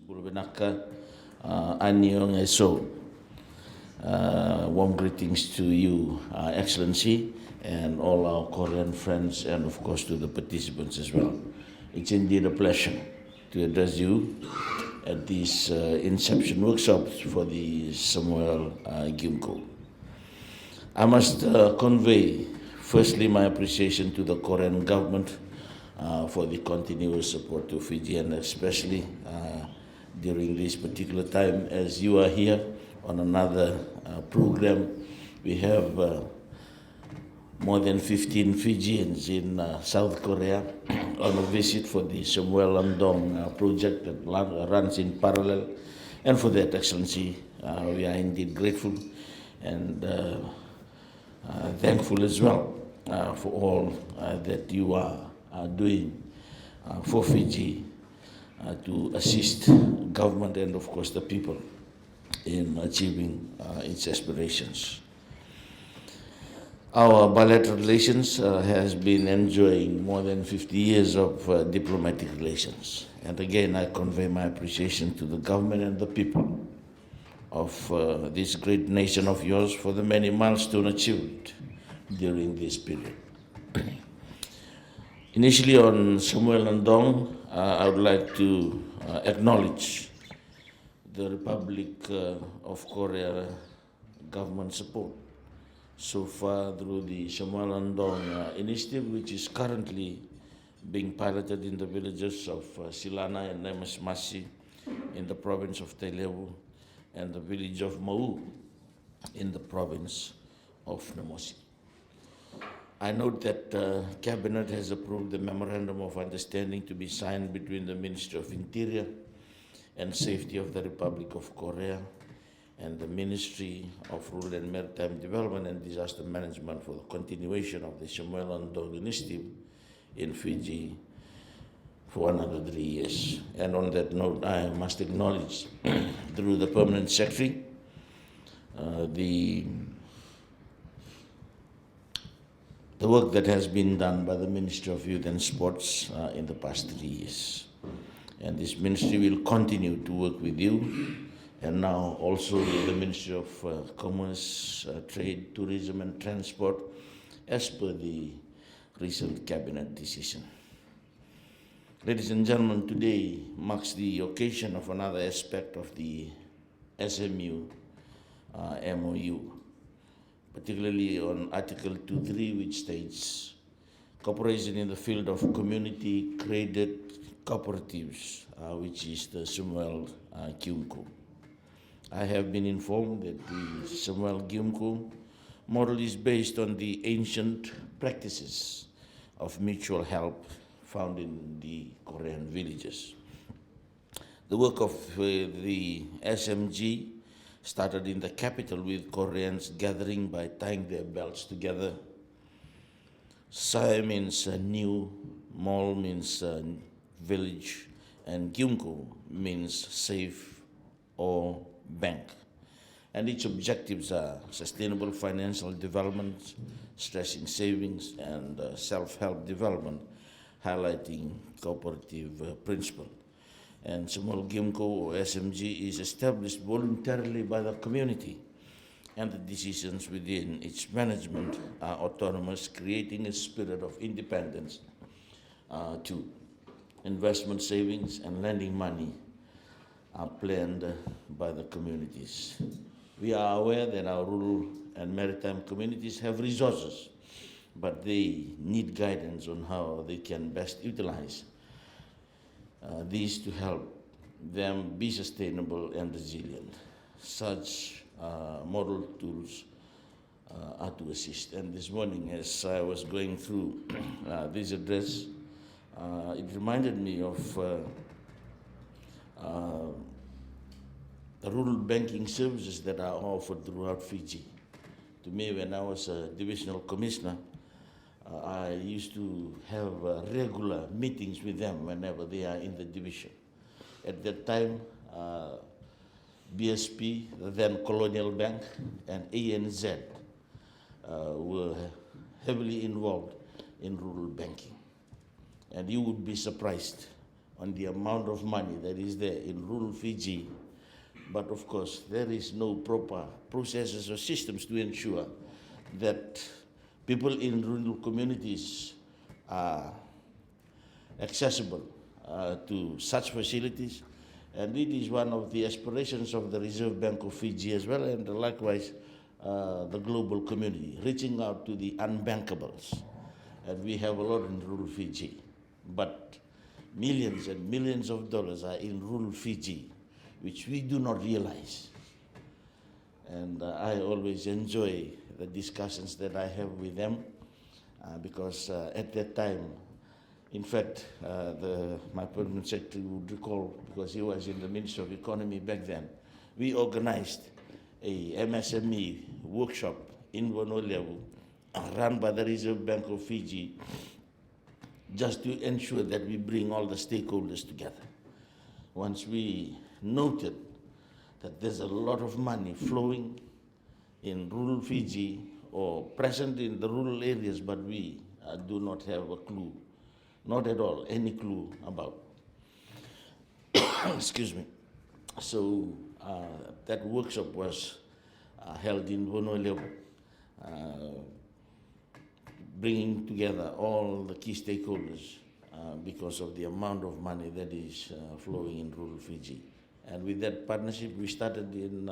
Bulbenaka, Anyong Eso. Warm greetings to you, Excellency, and all our Korean friends, and of course to the participants as well. It's indeed a pleasure to address you at this Inception workshops for the Saemaul Geumgo. I must convey firstly my appreciation to the Korean government for the continuous support to Fiji, and especially during this particular time as you are here on another program. We have more than 15 Fijians in South Korea on a visit for the Saemaul project that runs in parallel. And for that, Excellency, we are indeed grateful and thankful as well for all that you are doing for Fiji to assist government and of course the people in achieving its aspirations. Our bilateral relations has been enjoying more than 50 years of diplomatic relations. And again, I convey my appreciation to the government and the people of this great nation of yours for the many milestones achieved during this period. Initially on Saemaul Ndong, I would like to acknowledge the Republic of Korea government support so far through the Saemaul Ndong initiative, which is currently being piloted in the villages of Silana and Nemasmasi in the province of Tailevu and the village of Mau in the province of Namosi. I note that Cabinet has approved the Memorandum of Understanding to be signed between the Ministry of Interior and Safety of the Republic of Korea and the Ministry of Rural and Maritime Development and Disaster Management for the continuation of the Saemaul Ndong initiative in Fiji for another 3 years. And on that note, I must acknowledge through the Permanent Secretary the work that has been done by the Ministry of Youth and Sports in the past 3 years. And this ministry will continue to work with you, and now also with the Ministry of Commerce, Trade, Tourism and Transport, as per the recent Cabinet decision. Ladies and gentlemen, today marks the occasion of another aspect of the SMU MOU, particularly on Article 2.3, which states cooperation in the field of community credit cooperatives, which is the Saemaul Geumgo. I have been informed that the Saemaul Geumgo model is based on the ancient practices of mutual help found in the Korean villages. The work of the SMG started in the capital with Koreans gathering by tying their belts together. Sae means new, Maul means village, and Geumgo means safe or bank. And its objectives are sustainable financial development, stressing savings, and self-help development, highlighting cooperative principle. And Saemaul Geumgo, or SMG, is established voluntarily by the community, and the decisions within its management are autonomous, creating a spirit of independence to investment savings and lending money are planned by the communities. We are aware that our rural and maritime communities have resources, but they need guidance on how they can best utilize these to help them be sustainable and resilient. Such model tools are to assist. And this morning, as I was going through this address, it reminded me of the rural banking services that are offered throughout Fiji. To me, when I was a divisional commissioner, I used to have regular meetings with them whenever they are in the division. At that time, BSP, then Colonial Bank, and ANZ were heavily involved in rural banking. And you would be surprised on the amount of money that is there in rural Fiji, but of course there is no proper processes or systems to ensure that people in rural communities are accessible to such facilities. And it is one of the aspirations of the Reserve Bank of Fiji as well, and likewise the global community, reaching out to the unbankables. And we have a lot in rural Fiji, but millions and millions of dollars are in rural Fiji, which we do not realize. And I always enjoy the discussions that I have with them because at that time, in fact, my permanent secretary would recall, because he was in the Ministry of Economy back then, we organized a MSME workshop in Wonolevu run by the Reserve Bank of Fiji, just to ensure that we bring all the stakeholders together. Once we noted that there's a lot of money flowing in rural Fiji or present in the rural areas, but we do not have a clue, not at all, any clue about. Excuse me. So that workshop was held in Wonolevu, bringing together all the key stakeholders because of the amount of money that is flowing in rural Fiji. And with that partnership, we started in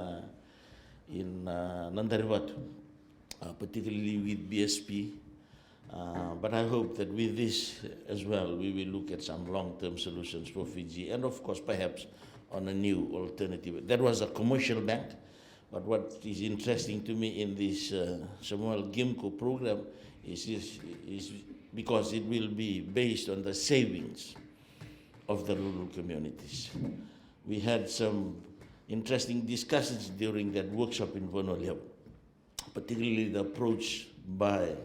Seruiratu, particularly with BSP. But I hope that with this as well, we will look at some long-term solutions for Fiji, and of course, perhaps on a new alternative. That was a commercial bank, but what is interesting to me in this Saemaul Geumgo program is because it will be based on the savings of the rural communities. We had some interesting discussions during that workshop in Wonolevu, particularly the approach by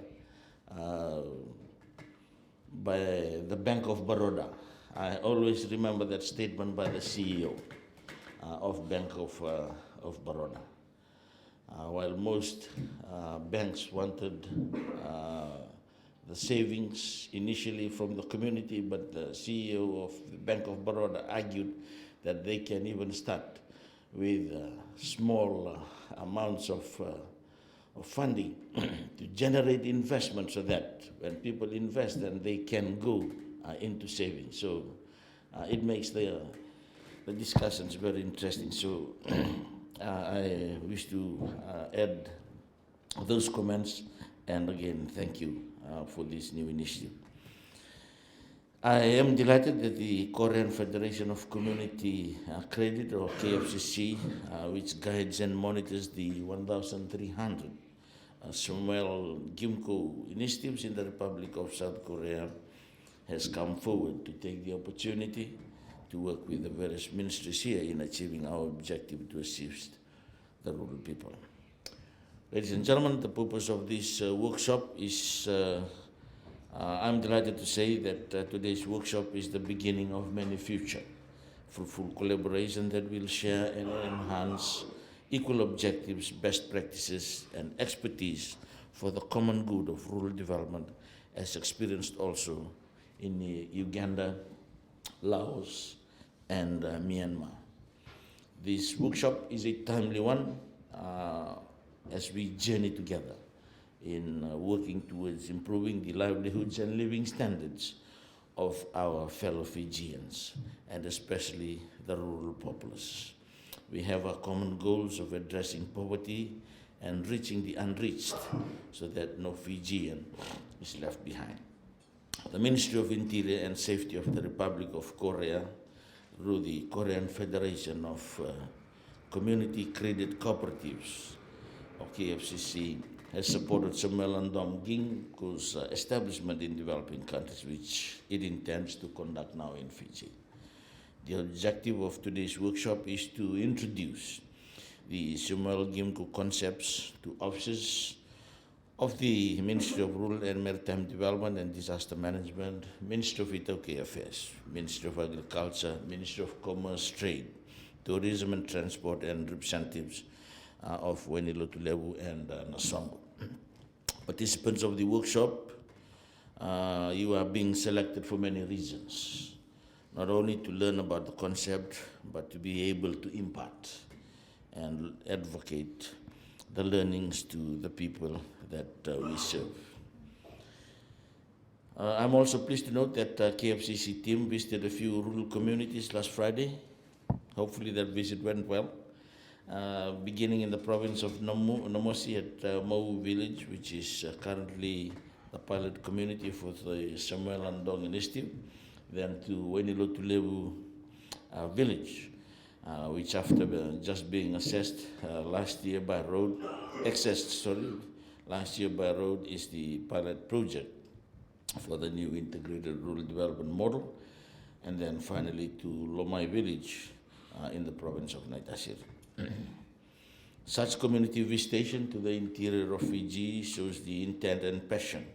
the Bank of Baroda. I always remember that statement by the CEO of Bank of Baroda. While most banks wanted the savings initially from the community, but the CEO of the Bank of Baroda argued that they can even start with small amounts of funding to generate investment, so that when people invest, then they can go into savings. So it makes the discussions very interesting. So I wish to add those comments, and again, thank you for this new initiative. I am delighted that the Korean Federation of Community Credit, or KFCC, which guides and monitors the 1,300 Saemaul Geumgo initiatives in the Republic of South Korea, has come forward to take the opportunity to work with the various ministries here in achieving our objective to assist the rural people. Ladies and gentlemen, the purpose of this workshop is I'm delighted to say that today's workshop is the beginning of many future fruitful collaboration that will share and enhance equal objectives, best practices, and expertise for the common good of rural development, as experienced also in Uganda, Laos, and Myanmar. This workshop is a timely one as we journey together in working towards improving the livelihoods and living standards of our fellow Fijians, and especially the rural populace. We have our common goals of addressing poverty and reaching the unreached, so that no Fijian is left behind. The Ministry of Interior and Safety of the Republic of Korea, through the Korean Federation of Community Credit Cooperatives, or KFCC, has supported Saemaul Geumgo's establishment in developing countries, which it intends to conduct now in Fiji. The objective of today's workshop is to introduce the Saemaul Geumgo concepts to officers of the Ministry of Rural and Maritime Development and Disaster Management, Ministry of Itoke Affairs, Ministry of Agriculture, Ministry of Commerce, Trade, Tourism and Transport, and representatives of Wenilotulevu and Nasongo. Participants of the workshop, you are being selected for many reasons. not only to learn about the concept, but to be able to impart and advocate the learnings to the people that we serve. I'm also pleased to note that KFCC team visited a few rural communities last Friday. Hopefully that visit went well. Beginning in the province of Namosi at Mau village, which is currently the pilot community for the Saemaul Andong initiative, then to Wenilo Tulebu village, which after just being accessed last year by road, last year by road is the pilot project for the new integrated rural development model, and then finally to Lomai village in the province of Naitasir. Such community visitation to the interior of Fiji shows the intent and passion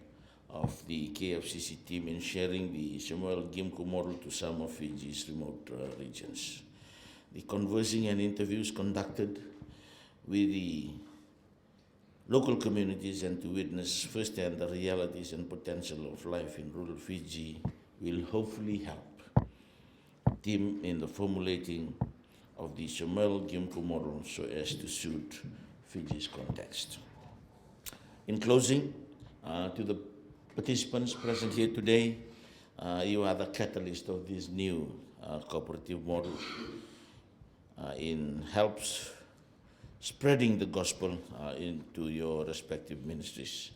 of the KFCC team in sharing the Saemaul Geumgo model to some of Fiji's remote regions. The conversing and interviews conducted with the local communities and to witness firsthand the realities and potential of life in rural Fiji will hopefully help the team in the formulating of the Saemaul Geumgo model so as to suit Fiji's context. In closing, to the participants present here today, you are the catalyst of this new cooperative model in helps spreading the gospel into your respective ministries.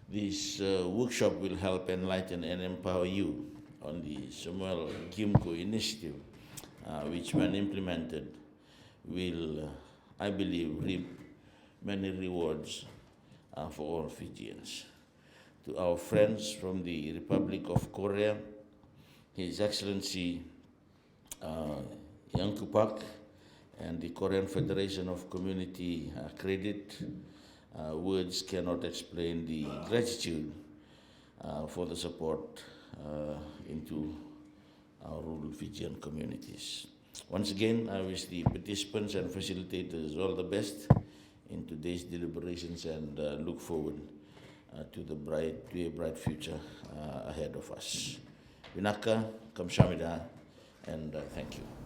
This workshop will help enlighten and empower you on the Saemaul Geumgo initiative, which when implemented will, I believe, reap many rewards for all Fijians. To our friends from the Republic of Korea, His Excellency Yang Kupak and the Korean Federation of Community Credit, words cannot explain the gratitude for the support into our rural Fijian communities. Once again, I wish the participants and facilitators all the best in today's deliberations and look forward to a bright future ahead of us. Vinaka, kamsahamnida, and thank you.